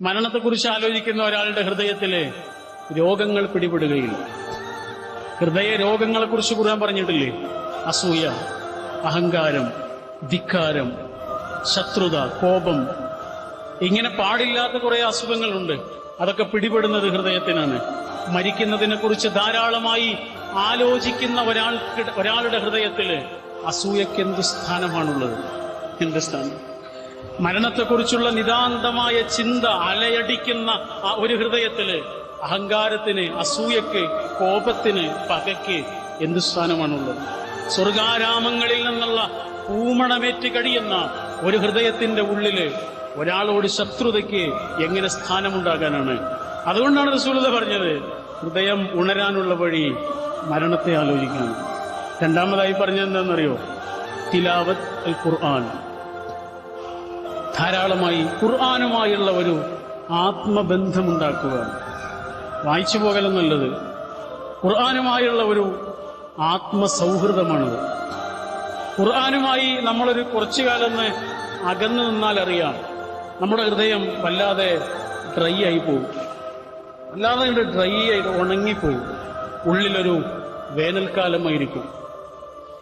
മരണത്തെക്കുറിച്ച് ആലോചിക്കുന്ന ഒരാളുടെ ഹൃദയത്തിലെ രോഗങ്ങൾ പിടിപെടുകയില്ല. ഹൃദയ രോഗങ്ങളെക്കുറിച്ച് ഖുർആൻ പറഞ്ഞിട്ടില്ലേ? അസൂയ, അഹങ്കാരം, ധിക്കാരം, ശത്രുത, കോപം, ഇങ്ങനെ പാടില്ലാത്ത കുറെ അസുഖങ്ങളുണ്ട്. അതൊക്കെ പിടിപെടുന്നത് ഹൃദയത്തിനാണ്. മരിക്കുന്നതിനെ കുറിച്ച് ധാരാളമായി ആലോചിക്കുന്ന ഒരാളുടെ ഹൃദയത്തില് അസൂയക്ക് എന്ത് സ്ഥാനമാണുള്ളത്? എന്ത് സ്ഥാനം? മരണത്തെക്കുറിച്ചുള്ള നിതാന്തമായ ചിന്ത അലയടിക്കുന്ന ആ ഒരു ഹൃദയത്തില് അഹങ്കാരത്തിന്, അസൂയക്ക്, കോപത്തിന്, പകയ്ക്ക് എന്ത് സ്ഥാനമാണുള്ളത്? സ്വർഗാരാമങ്ങളിൽ നിന്നുള്ള പൂമണമേറ്റ് കഴിയുന്ന ഒരു ഹൃദയത്തിന്റെ ഉള്ളില് ഒരാളോട് ശത്രുതയ്ക്ക് എങ്ങനെ സ്ഥാനമുണ്ടാകാനാണ്? അതുകൊണ്ടാണ് റസൂലുള്ളാഹി പറഞ്ഞത്, ഹൃദയം ഉണരാനുള്ള വഴി മരണത്തെ ആലോചിക്കാൻ. രണ്ടാമതായി പറഞ്ഞത് എന്താണെന്നറിയോ? തിലാവത്ത് അൽ ഖുർആൻ. ധാരാളമായി ഖുർആനുമായുള്ള ഒരു ആത്മബന്ധമുണ്ടാക്കുക. വായിച്ചു പോകലെന്നുള്ളത് ഖുർആനുമായുള്ള ഒരു ആത്മസൗഹൃദമാണത്. ഖുർആനുമായി നമ്മളൊരു കുറച്ചു കാലം അകന്നു നിന്നാൽ അറിയാം, നമ്മുടെ ഹൃദയം വല്ലാതെ ഡ്രൈ ആയി പോകും. വല്ലാതെ ഡ്രൈ ആയിട്ട് ഉണങ്ങിപ്പോകും. ഉള്ളിലൊരു വേനൽക്കാലമായിരിക്കും.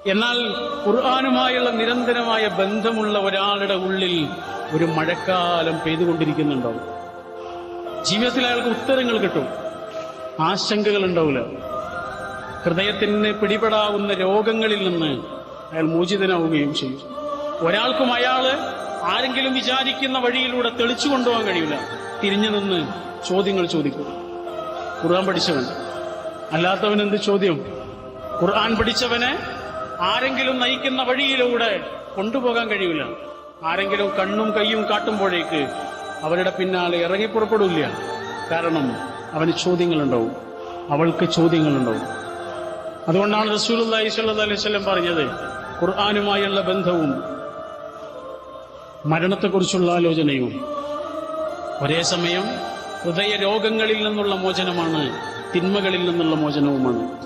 എന്നാൽ ഖുർആനുമായുള്ള നിരന്തരമായ ബന്ധമുള്ള ഒരാളുടെ ഉള്ളിൽ ഒരു മഴക്കാലം പെയ്തുകൊണ്ടിരിക്കുന്നുണ്ടാവും. ജീവിതത്തിൽ അയാൾക്ക് ഉത്തരങ്ങൾ കിട്ടും, ആശങ്കകൾ ഉണ്ടാവില്ല. ഹൃദയത്തിന് പിടിപെടാവുന്ന രോഗങ്ങളിൽ നിന്ന് അയാൾ മോചിതനാവുകയും ചെയ്യും. ഒരാൾക്കും അയാള് ആരെങ്കിലും വിചാരിക്കുന്ന വഴിയിലൂടെ തെളിച്ചു കൊണ്ടുപോകാൻ കഴിയില്ല. തിരിഞ്ഞു നിന്ന് ചോദ്യങ്ങൾ ചോദിക്കും. ഖുർആൻ പഠിച്ചവൻ അല്ലാത്തവൻ എന്ത് ചോദ്യം? ഖുർആൻ പഠിച്ചവനെ ആരെങ്കിലും നയിക്കുന്ന വഴിയിലൂടെ കൊണ്ടുപോകാൻ കഴിയില്ല. ആരെങ്കിലും കണ്ണും കയ്യും കാട്ടുമ്പോഴേക്ക് അവരുടെ പിന്നാലെ ഇറങ്ങിപ്പുറപ്പെടില്ല. കാരണം അവന് ചോദ്യങ്ങളുണ്ടാവും, അവൾക്ക് ചോദ്യങ്ങളുണ്ടാവും. അതുകൊണ്ടാണ് റസൂലുള്ളാഹി സ്വല്ലല്ലാഹു അലൈഹി വസല്ലം പറഞ്ഞത്, ഖുർആനുമായുള്ള ബന്ധവും മരണത്തെക്കുറിച്ചുള്ള ആലോചനയും ഒരേ സമയം ഹൃദയ രോഗങ്ങളിൽ നിന്നുള്ള മോചനമാണ്, തിന്മകളിൽ നിന്നുള്ള മോചനവുമാണ്.